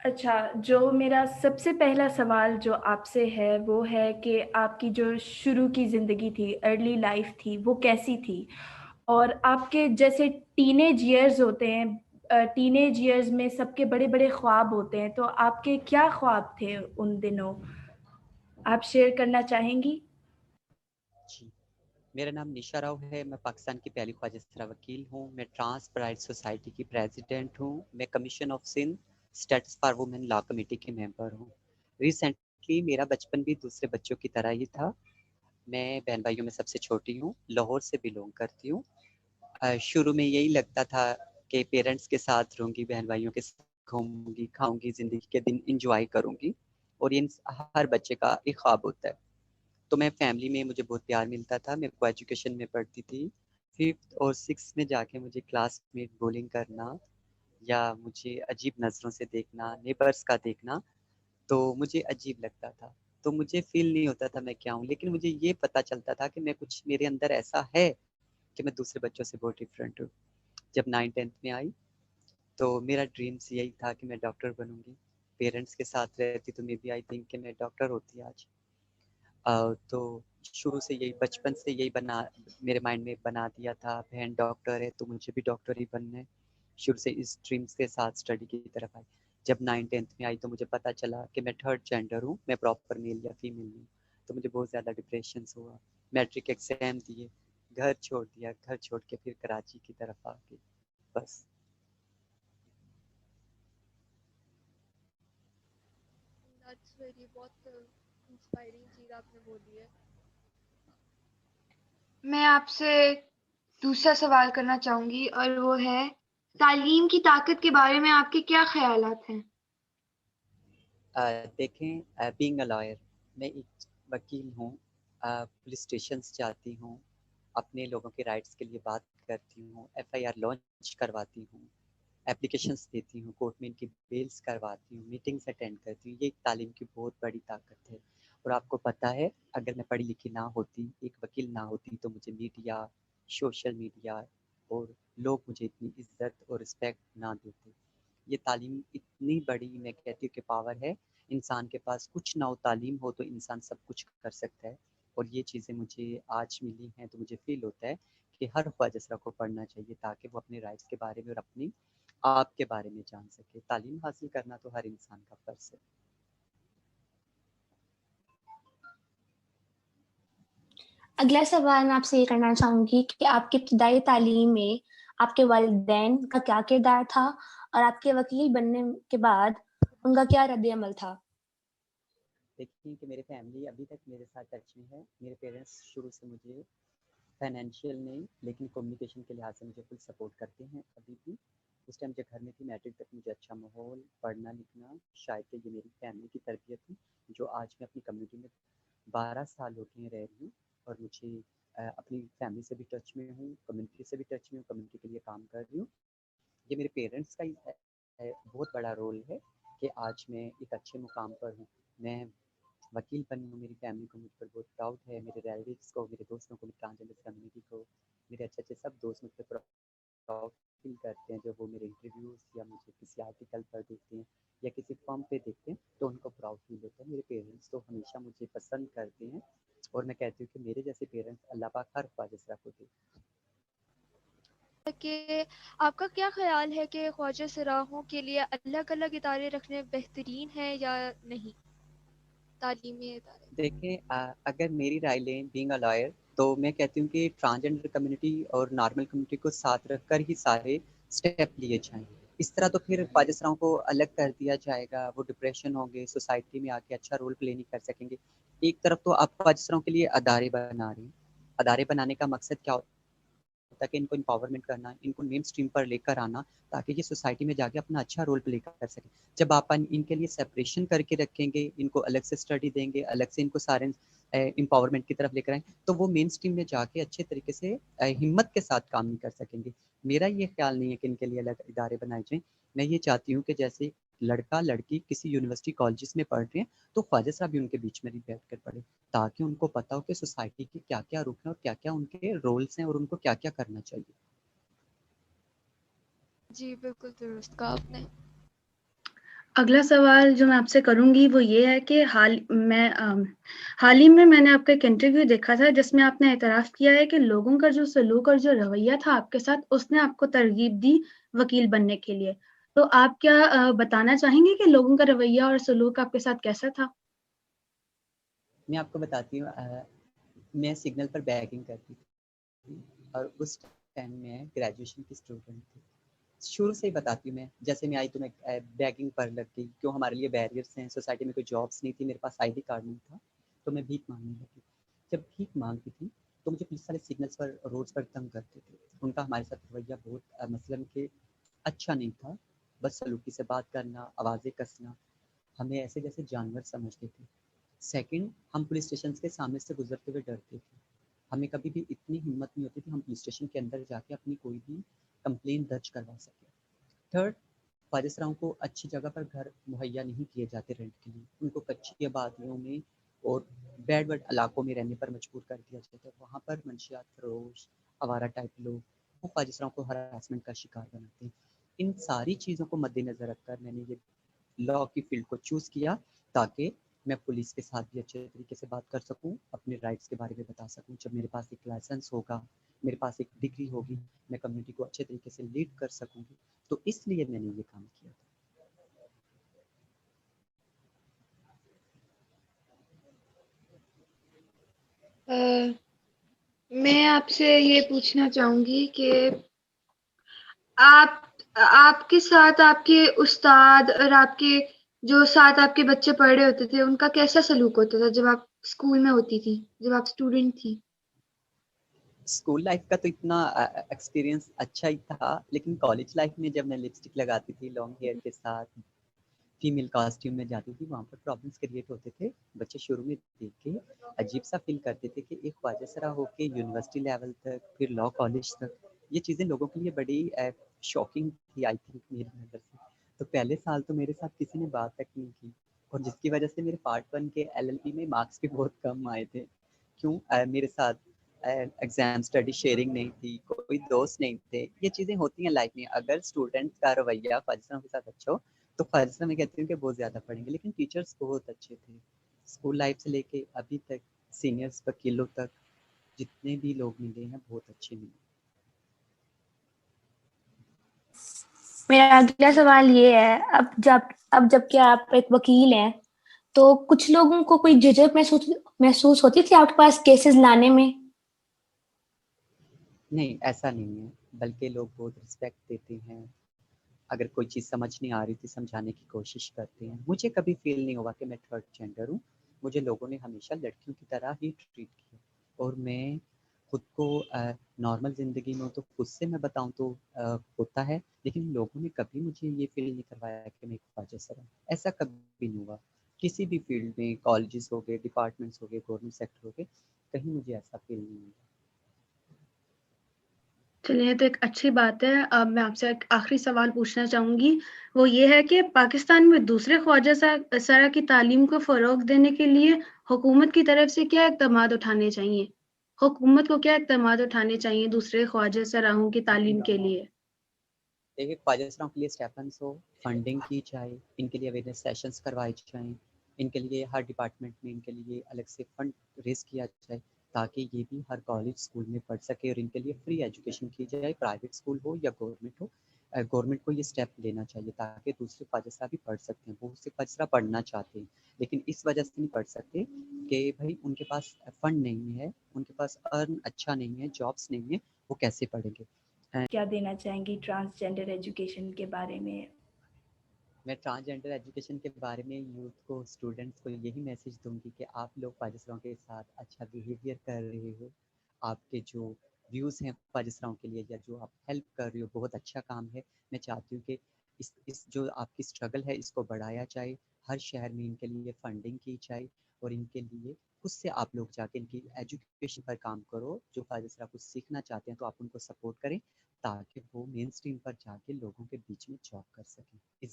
अच्छा, जो मेरा सबसे पहला सवाल जो आपसे है, वो है कि आपकी जो शुरू की ज़िंदगी थी, अर्ली लाइफ़ थी, वो कैसी थी? और आपके जैसे टीनेज इयर्स होते हैं, टीनेज इयर्स में सबके बड़े-बड़े ख्वाब होते हैं, तो आपके क्या ख्वाब थे उन दिनों? आप शेयर करना चाहेंगी? जी, मेरा नाम निशा राव है। मैं पाकिस्तान की पहली ख्वाजा सरा वकील हूँ। मैं ट्रांस प्राइड सोसाइटी की प्रेसिडेंट हूँ। मैं commission of Sindh states for women law committee की मेंबर हूँ। रिसेंटली मेरा बचपन भी दूसरे बच्चों की तरह ही था। मैं बहन भाइयों में सबसे छोटी हूँ, लाहौर से बिलोंग करती हूँ। शुरू में यही लगता था कि पेरेंट्स के साथ रहूँगी, बहन भाइयों के साथ घूमूंगी, खाऊंगी, ज़िंदगी के दिन इंजॉय करूँगी, और ये हर बच्चे का एक ख्वाब होता है। तो मैं फैमिली में मुझे बहुत प्यार मिलता था। मैं को एजुकेशन में पढ़ती थी। 5th और 6th में जाके मुझे क्लासमेट bullying करना या मुझे अजीब नज़रों से देखना, नेबर्स का देखना, तो मुझे अजीब लगता था। तो मुझे फ़ील नहीं होता था मैं क्या हूँ, लेकिन मुझे ये पता चलता था कि मैं कुछ मेरे अंदर ऐसा है कि मैं दूसरे बच्चों से बहुत डिफरेंट हूँ। जब 9th-10th में आई, तो मेरा ड्रीम्स यही था कि मैं डॉक्टर बनूँगी। पेरेंट्स के साथ रहती तो मे बी आई थिंक कि मैं डॉक्टर होती आज। तो शुरू से यही, बचपन से यही बना मेरे माइंड में बना दिया था, बहन डॉक्टर है तो मुझे भी डॉक्टर ही बनना है। शुरू से इस ड्रीम्स के साथ स्टडी की तरफ आई। जब 9th-10th में आई तो मुझे पता चला कि मैं थर्ड जेंडर हूँ, मैं प्रॉपर मेल या फीमेल नहीं हूँ। तो मुझे बहुत ज़्यादा डिप्रेशन हुआ। मैट्रिक एग्जाम दिए, घर छोड़ दिया, घर छोड़ के फिर कराची की तरफ आ गई, बस। दैट्स वेरी बहुत इंस्पायरिंग चीज़ आपने बोली है। मैं आपसे दूसरा सवाल करना चाहूंगी और वो है तालीम की ताकत के बारे में आपके क्या ख्यालात हैं? देखें, बीइंग अ लॉयर, मैं एक वकील हूँ। पुलिस स्टेशंस जाती हूँ, अपने लोगों के राइट्स के लिए बात करती हूँ, एफआईआर लॉन्च करवाती हूँ, एप्लीकेशंस देती हूँ, कोर्ट में इनकी बेल्स करवाती हूँ, मीटिंग्स अटेंड करती हूँ। ये एक तालीम की बहुत बड़ी ताकत है। और आपको पता है, अगर मैं पढ़ी लिखी ना होती, एक वकील ना होती, तो मुझे मीडिया, सोशल मीडिया और लोग मुझे इतनी इज्जत और रिस्पेक्ट ना देते। ये तालीम इतनी बड़ी, मैं कहती हूँ कि पावर है। इंसान के पास कुछ ना हो, तालीम हो तो इंसान सब कुछ कर सकता है। और ये चीज़ें मुझे आज मिली हैं, तो मुझे फ़ील होता है कि हर ख्वाजा को पढ़ना चाहिए, ताकि वो अपने राइट्स के बारे में और अपनी आप के बारे में जान सके। तालीम हासिल करना तो हर इंसान का फ़र्ज़ है। अगला सवाल मैं आपसे ये करना चाहूँगी कि आपकी इब्तिदाई तालीम में आपके वालिदैन का क्या किरदार था और आपके वकील बनने के बाद उनका क्या रद्द-ए-अमल था? देखिए कि मेरी फैमिली अभी तक मेरे साथ टच में है। मेरे पेरेंट्स शुरू से मुझे फाइनेंशियल नहीं, लेकिन कम्युनिकेशन के लिहाज से मुझे फुल सपोर्ट करते हैं अभी भी। उस टाइम जब घर में थी, मैट्रिक तक मुझे अच्छा माहौल, पढ़ना लिखना, शायद कि ये मेरी फैमिली की तरबियत थी, जो आज मैं अपनी कम्युनिटी में 12 साल हो गए रह रही हूँ। और मुझे अपनी फैमिली से भी टच में हूँ, कम्युनिटी से भी टच में हूँ, कम्युनिटी के लिए काम कर रही हूँ। ये मेरे पेरेंट्स का ही बहुत बड़ा रोल है कि आज मैं एक अच्छे मुकाम पर हूँ। मैं वकील बनी हूँ, मेरी फैमिली को मुझ पर बहुत प्राउड है, मेरे रिलेटिव्स को, मेरे दोस्तों को, मेरी ट्रांसजेंडर कम्युनिटी को, मेरे अच्छे-अच्छे सब दोस्त मुझ पे प्राउड फील करते हैं। जब वो मेरे इंटरव्यूज़ या मुझे किसी आर्टिकल पर देखते हैं या किसी फॉर्म पे देखते हैं, तो उनको प्राउड फील होता है। मेरे पेरेंट्स तो हमेशा मुझे पसंद करते हैं, और मैं कहती हूँ कि मेरे जैसे पेरेंट्स अल्लाह पाक हर ख्वाजा को दे। कि आपका क्या ख़्याल है कि ख्वाजा सराहों के लिए अलग-अलग इदारे रखने बेहतरीन हैं या नहीं? तालीमी इदारे। देखें, अगर मेरी राय लें बीइंग अ लॉयर, तो मैं कहती हूँ कि ट्रांसजेंडर कम्युनिटी और नॉर्मल कम्युनिटी को साथ रखकर ही सारे स्टेप लिए जाएँ। इस तरह तो फिर ख्वाजा को अलग कर दिया जाएगा, वो डिप्रेशन होंगे, सोसाइटी में आके अच्छा रोल प्ले नहीं कर सकेंगे। एक तरफ तो आप ख्वाजा के लिए अदारे बना रहे हैं। अदारे बनाने का मकसद क्या होता है कि इनको एम्पावरमेंट करना, इनको मेन स्ट्रीम पर लेकर आना, ताकि ये सोसाइटी में जाके अपना अच्छा रोल प्ले कर सकें। जब आप इनके लिए सेपरेशन करके रखेंगे, इनको अलग से स्टडी देंगे, अलग से इनको सारे एम्पावरमेंट की तरफ लेकर आएँ, तो वो मेन स्ट्रीम में जाके अच्छे तरीके से हिम्मत के साथ काम नहीं कर सकेंगे। मेरा ये ख्याल नहीं है कि इनके लिए अलग इदारे बनाए जाएँ। मैं ये चाहती हूँ कि जैसे लड़का-लड़की किसी यूनिवर्सिटी कॉलेजेस में पढ़ रहे हैं, तो ख्वाजा साहब भी उनके बीच में नहीं बैठ कर पढ़े, ताकि उनको पता हो कि सोसाइटी के क्या-क्या रुख हैं और क्या-क्या उनके रोल्स हैं और उनको क्या-क्या करना चाहिए। जी, बिल्कुल दुरुस्त कहा आपने। अगला सवाल जो मैं आपसे करूंगी वो ये है कि हाल ही में मैंने आपका एक इंटरव्यू देखा था जिसमें आपने एतराफ़ किया है कि लोगों का जो सलूक और जो रवैया था आपके साथ उसने आपको तरगीब दी वकील बनने के लिए। तो आप क्या बताना चाहेंगे कि लोगों का रवैया और सलूक आपके साथ कैसा था? मैं आपको बताती हूँ, मैं सिग्नल पर बैगिंग करती थी और उस टाइम में ग्रेजुएशन की स्टूडेंट थी। शुरू से ही बताती हूँ मैं, जैसे मैं आई तो मैं बैगिंग पर लग गई, क्यों हमारे लिए बैरियर्स हैं, सोसाइटी में कोई जॉब्स नहीं थी, मेरे पास आईडी कार्ड नहीं था, तो मैं भीख मांगने लगी। जब भीख मांगती थी तो मुझे पुलिस वाले सिग्नल्स पर रोड्स पर तंग करते थे। उनका हमारे साथ रवैया बहुत मसलन कि अच्छा नहीं था, बस सलूकी से बात करना, आवाज़ें कसना, हमें ऐसे जैसे जानवर समझते थे। सेकंड, हम पुलिस स्टेशन के सामने से गुजरते हुए डरते थे। हमें कभी भी इतनी हिम्मत नहीं होती थी हम पुलिस स्टेशन के अंदर जाके अपनी कोई भी कंप्लेंट दर्ज करवा सकें। थर्ड, ख्वाजा को अच्छी जगह पर घर मुहैया नहीं किए जाते रेंट के लिए, उनको कच्ची आबादियों में और बैड वर्ड इलाकों में रहने पर मजबूर कर दिया जाता है। वहाँ पर मंशियात फरोश, आवारा टाइप लोग वो ख्वाजा को हरासमेंट का शिकार बनाते हैं। इन सारी चीज़ों को मद्देनज़र रखकर मैंने ये लॉ की फील्ड को चूज़ किया, ताकि मैं पुलिस के साथ भी अच्छे तरीके से बात कर सकूं, अपने राइट्स के बारे में बता सकूं। जब मेरे पास एक लाइसेंस होगा, मेरे पास एक डिग्री होगी, मैं कम्युनिटी को अच्छे तरीके से लीड कर सकूंगी। तो इसलिए मैंने ये काम किया था। मैं आपसे ये पूछना चाहूंगी कि आप आपके साथ आपके उस्ताद और आपके जो साथ आपके बच्चे पढ़ रहे होते थे उनका कैसा सलूक होता था जब आप स्कूल में होती थी, जब आप स्टूडेंट थी? स्कूल लाइफ का तो इतना एक्सपीरियंस अच्छा ही था, लेकिन कॉलेज लाइफ में जब मैं लिपस्टिक लगाती थी लॉन्ग हेयर के साथ, फीमेल कॉस्ट्यूम में जाती थी, वहाँ पर प्रॉब्लम्स क्रिएट होते थे। बच्चे शुरू में देख के अजीब सा फील करते थे कि एक ख्वाजा सरा होके यूनिवर्सिटी लेवल तक, फिर लॉ कॉलेज तक, ये चीज़ें लोगों के लिए बड़ी शॉकिंग थी आई थिंक मेरी नज़र से। तो पहले साल तो मेरे साथ किसी ने बात तक नहीं की, और जिसकी वजह से मेरे पार्ट 1 के एलएलबी में मार्क्स भी बहुत कम आए थे। क्यों? मेरे साथ एग्जाम स्टडी शेयरिंग नहीं थी, कोई दोस्त नहीं थे। ये चीज़ें होती हैं लाइफ में। अगर स्टूडेंट का रवैया ख्वाजा के साथ अच्छा हो तो ख्वाजा मैं कहती हूँ कि बहुत ज़्यादा पढ़ेंगे। लेकिन टीचर्स बहुत अच्छे थे, स्कूल लाइफ से लेके अभी तक सीनियर्स वकीलों तक जितने भी लोग मिले हैं बहुत अच्छे मिले। मेरा अगला सवाल ये है, अब जबकि आप एक वकील हैं, तो कुछ लोगों को कोई झिझक महसूस होती थी आपके पास केसेस लाने में? नहीं, ऐसा नहीं है, बल्कि लोग बहुत रिस्पेक्ट देते हैं। अगर कोई चीज़ समझ नहीं आ रही थी समझाने की कोशिश करते हैं। मुझे कभी फील नहीं हुआ कि मैं थर्ड जेंडर हूँ। मुझे लोगों ने हमेशा लड़कियों की तरह ही ट्रीट किया, और मैं खुद को नॉर्मल ज़िंदगी में तो खुद से मैं बताऊँ तो होता है, लेकिन लोगों ने कभी मुझे ये फील नहीं करवाया कि मैं एक ख्वाजा सर हूँ। ऐसा कभी नहीं हुआ। किसी भी फील्ड में, कॉलेजेस हो गए, डिपार्टमेंट्स हो गए, गवर्नमेंट सेक्टर हो गए, कहीं मुझे ऐसा फील नहीं हुआ। चलिए, तो एक अच्छी बात है। अब मैं आपसे एक आखिरी सवाल पूछना चाहूँगी, वो ये है कि पाकिस्तान में दूसरे ख्वाजा सरा की तालीम को फ़रोग़ देने के लिए हुकूमत की तरफ से क्या इक़दामात उठाने चाहिए? हुकूमत को क्या इक़दामात उठाने चाहिए दूसरे ख्वाजा सराहों की तालीम के लिए? देखिए, ख्वाजा सराओं के लिए स्टेपन्स हो, फंडिंग की जाए, इनके लिए अवेयरनेस सेशंस करवाए जाएँ, इनके लिए हर डिपार्टमेंट में इनके लिए अलग से फंड रेज़ किया जाए, ताकि ये भी हर कॉलेज स्कूल में पढ़ सके, और इनके लिए फ्री एजुकेशन की जाए, प्राइवेट स्कूल हो या गवर्नमेंट हो। गवर्नमेंट को ये स्टेप लेना चाहिए ताकि दूसरे ख्वाजा सरा भी पढ़ सकते हैं। बहुत से ख्वाजा सरा पढ़ना चाहते हैं, लेकिन इस वजह से नहीं पढ़ सकते कि भई उनके पास फंड नहीं है, उनके पास अर्न अच्छा नहीं है, जॉब्स नहीं है, वो कैसे पढ़ेंगे? क्या देना चाहेंगी ट्रांसजेंडर एजुकेशन के बारे में? मैं ट्रांसजेंडर एजुकेशन के बारे में यूथ को, स्टूडेंट्स को यही मैसेज दूंगी कि आप लोग ख्वाजा सराओं के साथ अच्छा बिहेवियर कर रहे हो। आपके जो व्यूज़ हैं ख्वाजा सराओं के लिए, या जो आप हेल्प कर रहे हो, बहुत अच्छा काम है। मैं चाहती हूँ कि इस जो आपकी स्ट्रगल है इसको बढ़ाया जाए, हर शहर में इनके लिए फंडिंग की जाए, और इनके लिए खुद से आप लोग जाके इनकी एजुकेशन पर काम करो। जो ख्वाजा सरा कुछ सीखना चाहते हैं तो आप उनको सपोर्ट करें, ताकि वो मेन स्ट्रीम पर जाके लोगों के बीच में जॉब कर सकें। इस